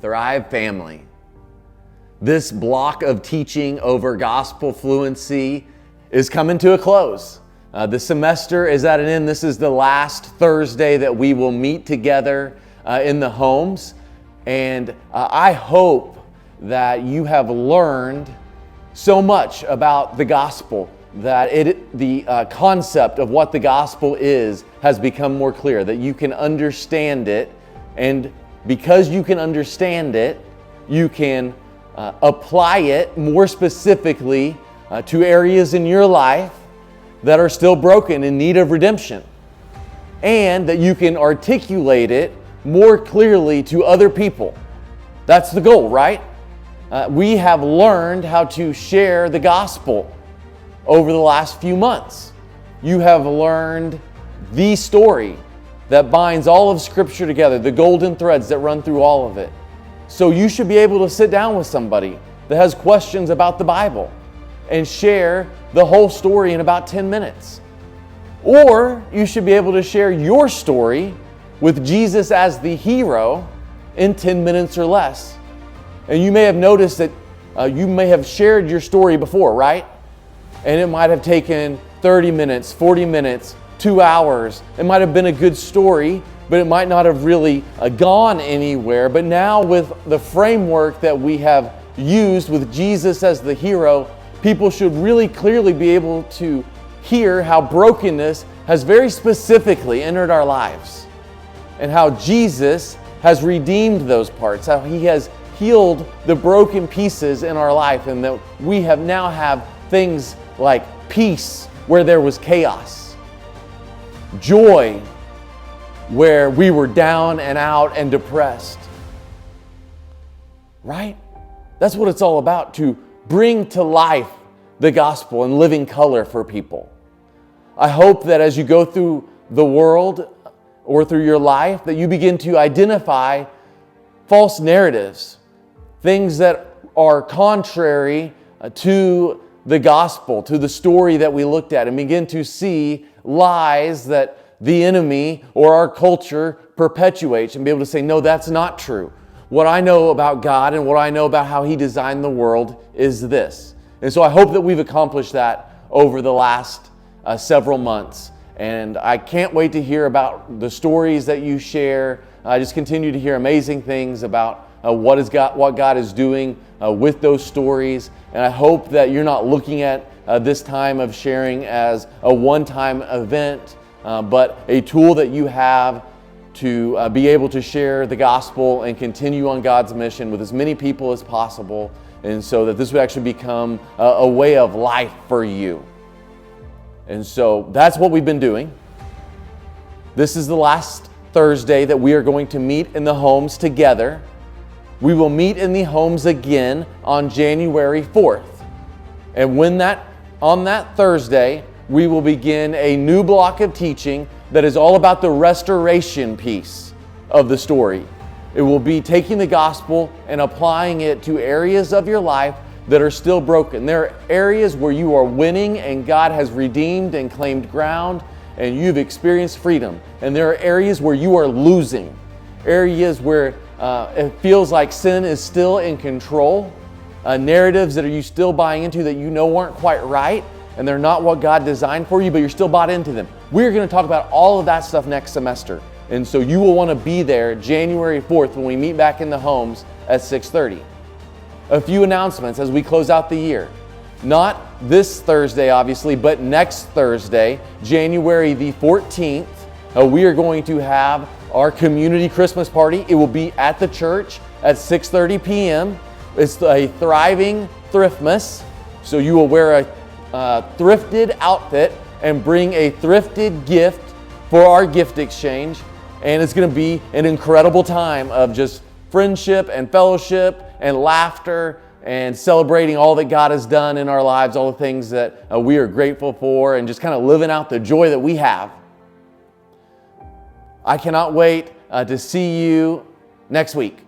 Thrive family. This block of teaching over gospel fluency is coming to a close. The semester is at an end. This is the last Thursday that we will meet together in the homes. And I hope that you have learned so much about the gospel that the concept of what the gospel is has become more clear, that you can understand it. And because you can understand it, you can apply it more specifically to areas in your life that are still broken in need of redemption. And that you can articulate it more clearly to other people. That's the goal, right? We have learned how to share the gospel over the last few months. You have learned the story that binds all of Scripture together, the golden threads that run through all of it. So you should be able to sit down with somebody that has questions about the Bible and share the whole story in about 10 minutes. Or you should be able to share your story with Jesus as the hero in 10 minutes or less. And you may have noticed that you may have shared your story before, right? And it might have taken 30 minutes, 40 minutes, 2 hours. It might have been a good story, but it might not have really gone anywhere. But now with the framework that we have used with Jesus as the hero, people should really clearly be able to hear how brokenness has very specifically entered our lives and how Jesus has redeemed those parts, how He has healed the broken pieces in our life, and that we now have things like peace where there was chaos, joy where we were down and out and depressed. Right? That's what it's all about, to bring to life the gospel in living color for people. I hope that as you go through the world or through your life, that you begin to identify false narratives, things that are contrary to the gospel, to the story that we looked at, and begin to see lies that the enemy or our culture perpetuates and be able to say, no, that's not true. What I know about God and what I know about how He designed the world is this. And so I hope that we've accomplished that over the last several months. And I can't wait to hear about the stories that you share. I just continue to hear amazing things about what God is doing with those stories. And I hope that you're not looking at this time of sharing as a one-time event, but a tool that you have to be able to share the gospel and continue on God's mission with as many people as possible, and so that this would actually become a way of life for you. And so that's what we've been doing. This is the last Thursday that we are going to meet in the homes together. We will meet in the homes again on January 4th. And on that Thursday, we will begin a new block of teaching that is all about the restoration piece of the story. It will be taking the gospel and applying it to areas of your life that are still broken. There are areas where you are winning and God has redeemed and claimed ground and you've experienced freedom. And there are areas where you are losing, areas where it feels like sin is still in control, narratives that you still buying into that you know aren't quite right and they're not what God designed for you, but you're still bought into them. We're going to talk about all of that stuff next semester. And so you will want to be there January 4th when we meet back in the homes at 6:30. A few announcements as we close out the year. Not this Thursday, obviously, but next Thursday, January the 14th, we are going to have our community Christmas party. It will be at the church at 6:30 p.m. It's a thriving Thriftmas, so you will wear a thrifted outfit and bring a thrifted gift for our gift exchange. And it's going to be an incredible time of just friendship and fellowship and laughter and celebrating all that God has done in our lives, all the things that we are grateful for, and just kind of living out the joy that we have. I cannot wait to see you next week.